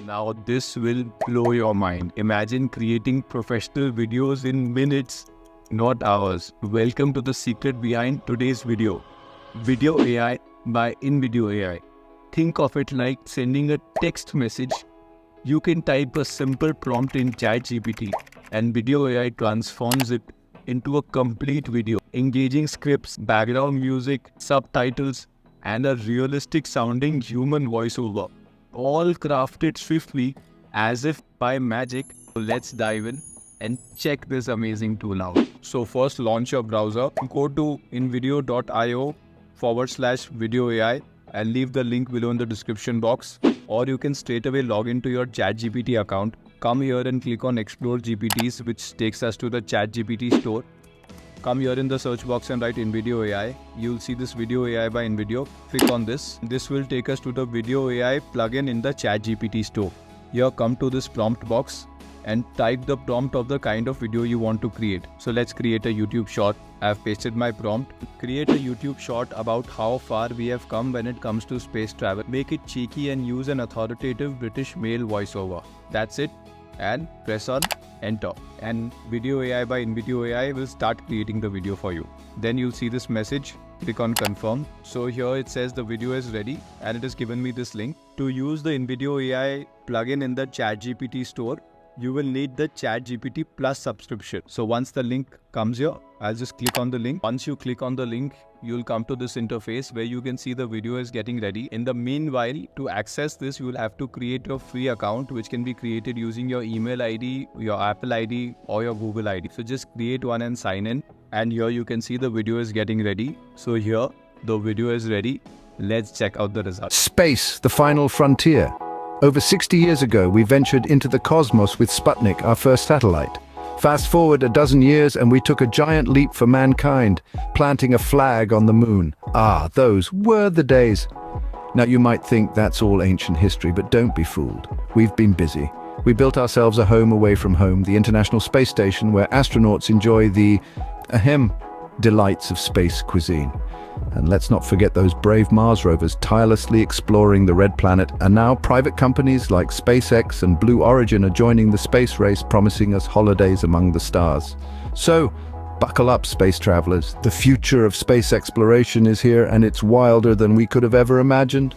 Now this will blow your mind. Imagine creating professional videos in minutes, not hours. Welcome to the secret behind today's video. Video AI by Invideo AI. Think of it like sending a text message. You can type a simple prompt in ChatGPT and Video AI transforms it into a complete video. Engaging scripts, background music, subtitles, and a realistic sounding human voiceover. All crafted swiftly as if by magic. So let's dive in and check this amazing tool out. So first, launch your browser. Go to invideo.io/video AI. I'll leave the link below in the description box. Or you can straight away log into your ChatGPT account. Come here and click on Explore GPTs, which takes us to the ChatGPTStore. Come here in the search box and write Invideo AI. You'll see this Video AI by Invideo. Click on this. This will take us to the Video AI plugin in the ChatGPTStore. Here, come to this prompt box and type the prompt of the kind of video you want to create. So let's create a YouTube short. I've pasted my prompt. Create a YouTube short about how far we have come when it comes to space travel. Make it cheeky and use an authoritative British male voiceover. That's it. And press on enter. And Video AI by Invideo AI will start creating the video for you. Then you'll see this message. Click on confirm. So here it says the video is ready and it has given me this link. To use the Invideo AI plugin in the ChatGPTStore, you will need the ChatGPT Plus subscription. So once the link comes here, I'll just click on the link. Once you click on the link, you'll come to this interface where you can see the video is getting ready. In the meanwhile, to access this, you will have to create your free account, which can be created using your email ID, your Apple ID, or your Google ID. So just create one and sign in. And here you can see the video is getting ready. So here, the video is ready. Let's check out the results. Space, the final frontier. Over 60 years ago, we ventured into the cosmos with Sputnik, our first satellite. Fast forward a dozen years and we took a giant leap for mankind, planting a flag on the moon. Ah, those were the days. Now you might think that's all ancient history, but don't be fooled. We've been busy. We built ourselves a home away from home, the International Space Station, where astronauts enjoy the, delights of space cuisine. And let's not forget those brave Mars rovers tirelessly exploring the red planet, and now private companies like SpaceX and Blue Origin are joining the space race, promising us holidays among the stars. So, buckle up, space travelers. The future of space exploration is here, and it's wilder than we could have ever imagined.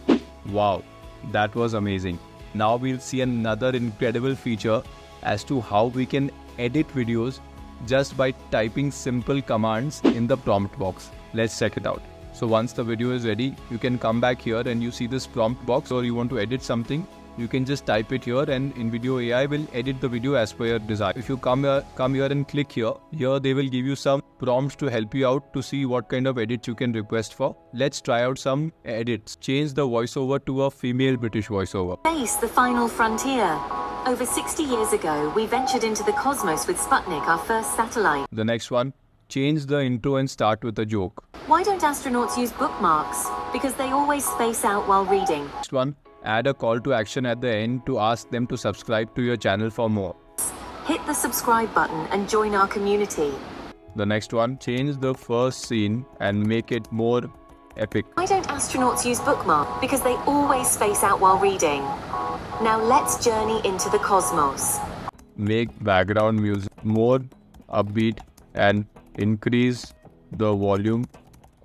Wow, that was amazing. Now we'll see another incredible feature as to how we can edit videos just by typing simple commands in the prompt box. Let's check it out. So once the video is ready, you can come back here and you see this prompt box, or you want to edit something, you can just type it here and Invideo AI will edit the video as per your desire. If you come here and click here they will give you some prompts to help you out to see what kind of edits you can request for. Let's try out some edits. Change the voiceover to a female British voiceover. Space, the final frontier. Over 60 years ago, we ventured into the cosmos with Sputnik, our first satellite. The next one, change the intro and start with a joke. Why don't astronauts use bookmarks? Because they always space out while reading. Next one, add a call to action at the end to ask them to subscribe to your channel for more. Hit the subscribe button and join our community. The next one, change the first scene and make it more epic. Why don't astronauts use bookmarks? Because they always space out while reading. Now let's journey into the cosmos. Make background music more upbeat and increase the volume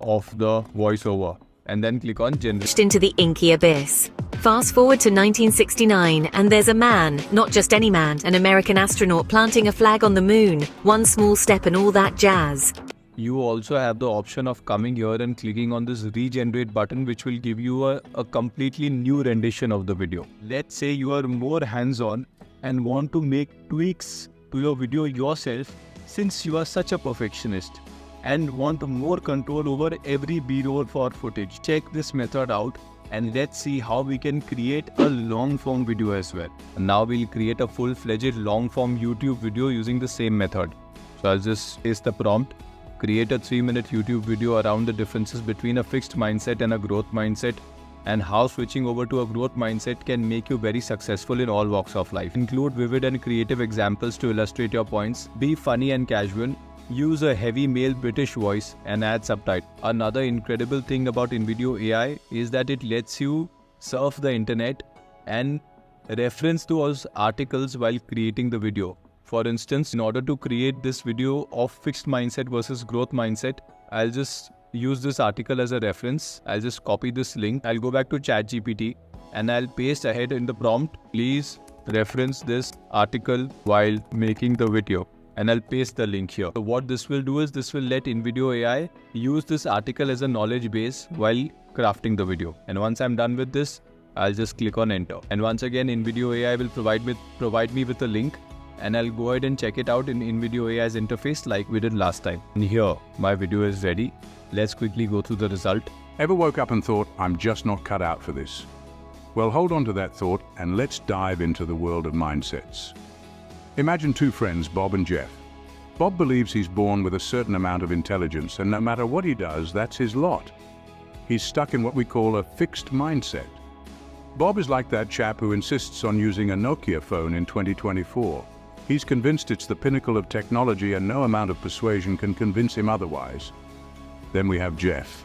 of the voiceover. And then click on generate. Into the inky abyss. Fast forward to 1969 and there's a man, not just any man, an American astronaut planting a flag on the moon. One small step and all that jazz. You also have the option of coming here and clicking on this regenerate button, which will give you a completely new rendition of the video. Let's say you are more hands-on and want to make tweaks to your video yourself, since you are such a perfectionist and want more control over every B-roll for footage. Check this method out and let's see how we can create a long-form video as well. And now we'll create a full-fledged long-form YouTube video using the same method. So I'll just paste the prompt. Create a 3-minute YouTube video around the differences between a fixed mindset and a growth mindset, and how switching over to a growth mindset can make you very successful in all walks of life. Include vivid and creative examples to illustrate your points. Be funny and casual. Use a heavy male British voice and add subtitles. Another incredible thing about Invideo AI is that it lets you surf the internet and reference those articles while creating the video. For instance, in order to create this video of fixed mindset versus growth mindset, I'll just use this article as a reference. I'll just copy this link. I'll go back to ChatGPT and I'll paste ahead in the prompt, please reference this article while making the video. And I'll paste the link here. So what this will do is this will let Invideo AI use this article as a knowledge base while crafting the video. And once I'm done with this, I'll just click on enter. And once again, Invideo AI will provide me with a link, and I'll go ahead and check it out in Invideo AI's interface like we did last time. And here, my video is ready. Let's quickly go through the result. Ever woke up and thought, I'm just not cut out for this? Well, hold on to that thought and let's dive into the world of mindsets. Imagine two friends, Bob and Jeff. Bob believes he's born with a certain amount of intelligence, and no matter what he does, that's his lot. He's stuck in what we call a fixed mindset. Bob is like that chap who insists on using a Nokia phone in 2024. He's convinced it's the pinnacle of technology and no amount of persuasion can convince him otherwise. Then we have Jeff.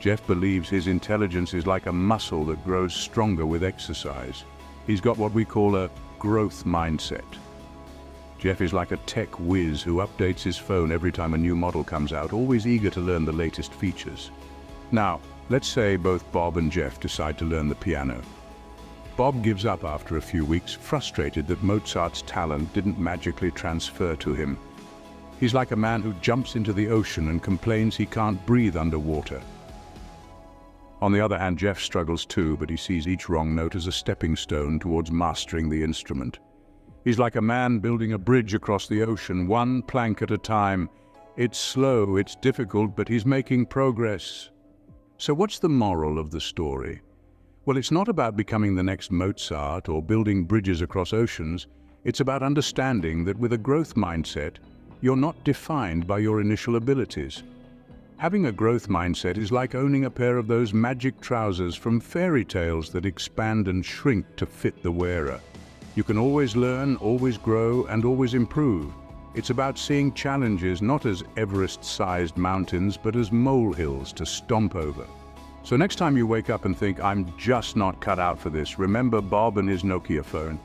Jeff believes his intelligence is like a muscle that grows stronger with exercise. He's got what we call a growth mindset. Jeff is like a tech whiz who updates his phone every time a new model comes out, always eager to learn the latest features. Now, let's say both Bob and Jeff decide to learn the piano. Bob gives up after a few weeks, frustrated that Mozart's talent didn't magically transfer to him. He's like a man who jumps into the ocean and complains he can't breathe underwater. On the other hand, Jeff struggles too, but he sees each wrong note as a stepping stone towards mastering the instrument. He's like a man building a bridge across the ocean, one plank at a time. It's slow, it's difficult, but he's making progress. So what's the moral of the story? Well, it's not about becoming the next Mozart or building bridges across oceans. It's about understanding that with a growth mindset, you're not defined by your initial abilities. Having a growth mindset is like owning a pair of those magic trousers from fairy tales that expand and shrink to fit the wearer. You can always learn, always grow, and always improve. It's about seeing challenges not as Everest-sized mountains, but as molehills to stomp over. So next time you wake up and think, I'm just not cut out for this, remember Bob and his Nokia phone.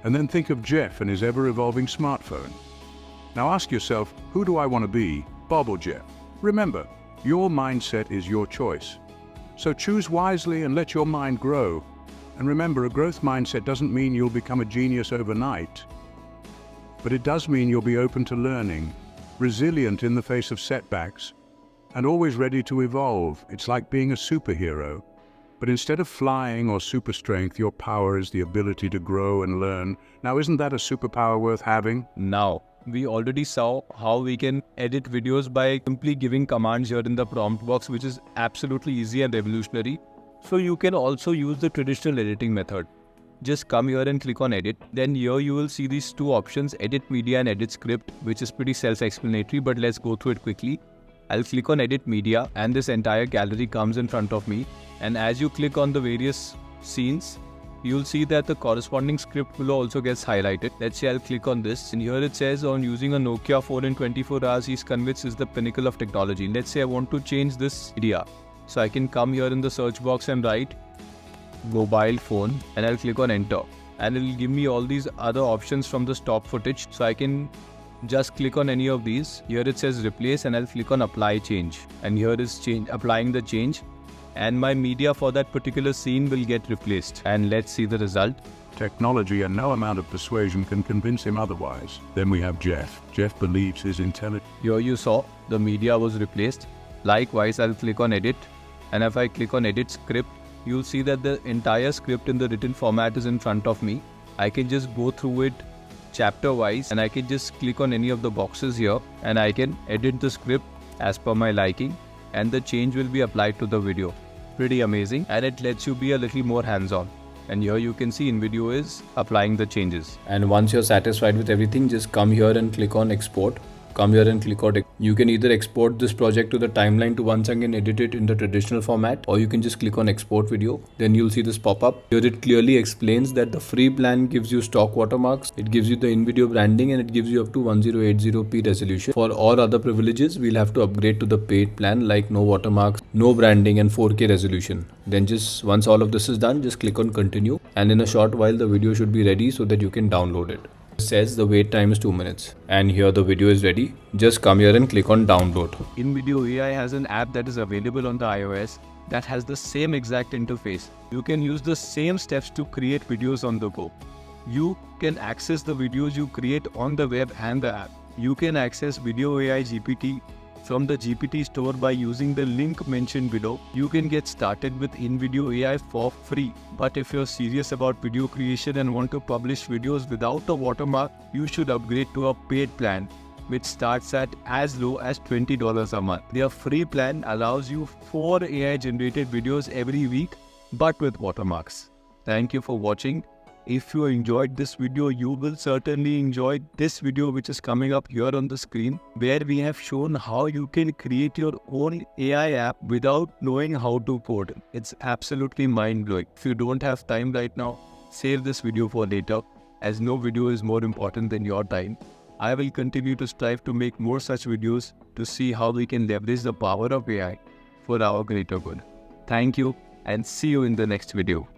And then think of Jeff and his ever-evolving smartphone. Now ask yourself, who do I want to be, Bob or Jeff? Remember, your mindset is your choice. So choose wisely and let your mind grow. And remember, a growth mindset doesn't mean you'll become a genius overnight, but it does mean you'll be open to learning, resilient in the face of setbacks, and always ready to evolve. It's like being a superhero. But instead of flying or super strength, your power is the ability to grow and learn. Now, isn't that a superpower worth having? Now, we already saw how we can edit videos by simply giving commands here in the prompt box, which is absolutely easy and revolutionary. So you can also use the traditional editing method. Just come here and click on edit. Then here you will see these two options, edit media and edit script, which is pretty self-explanatory, but let's go through it quickly. I'll click on edit media and this entire gallery comes in front of me. And as you click on the various scenes, you'll see that the corresponding script below also gets highlighted. Let's say I'll click on this, and here it says on using a Nokia phone in 24 hours, he's convinced is the pinnacle of technology. Let's say I want to change this media. So I can come here in the search box and write mobile phone, and I'll click on enter. And it'll give me all these other options from the stock footage. So I can just click on any of these. Here it says replace, and I'll click on apply change. And here is applying the change. And my media for that particular scene will get replaced. And let's see the result. Technology and no amount of persuasion can convince him otherwise. Then we have Jeff. Jeff believes his intelligence. Here you saw the media was replaced. Likewise, I'll click on edit. And if I click on edit script, you'll see that the entire script in the written format is in front of me. I can just go through it chapter wise, and I can just click on any of the boxes here, and I can edit the script as per my liking, and the change will be applied to the video. Pretty amazing, and it lets you be a little more hands-on. And here you can see Invideo is applying the changes. And once you're satisfied with everything, just come here and click on export. Come here and click on it. You can either export this project to the timeline to once again edit it in the traditional format, or you can just click on export video. Then you'll see this pop up. Here it clearly explains that the free plan gives you stock watermarks, it gives you the in-video branding, and it gives you up to 1080p resolution. For all other privileges, we'll have to upgrade to the paid plan like no watermarks, no branding, and 4K resolution. Then just once all of this is done, just click on continue. and in a short while the video should be ready so that you can download it. It says the wait time is 2 minutes, and here the video is ready. Just come here and click on download. Invideo AI has an app that is available on the iOS that has the same exact interface. You can use the same steps to create videos on the go. You can access the videos you create on the web and the app. You can access Video AI GPT from the GPTStore by using the link mentioned below. You can get started with Invideo AI for free. But if you're serious about video creation and want to publish videos without a watermark, you should upgrade to a paid plan, which starts at as low as $20 a month. Their free plan allows you 4 AI generated videos every week, but with watermarks. Thank you for watching. If you enjoyed this video, you will certainly enjoy this video which is coming up here on the screen, where we have shown how you can create your own AI app without knowing how to code. It's absolutely mind-blowing. If you don't have time right now, save this video for later, as no video is more important than your time. I will continue to strive to make more such videos to see how we can leverage the power of AI for our greater good. Thank you and see you in the next video.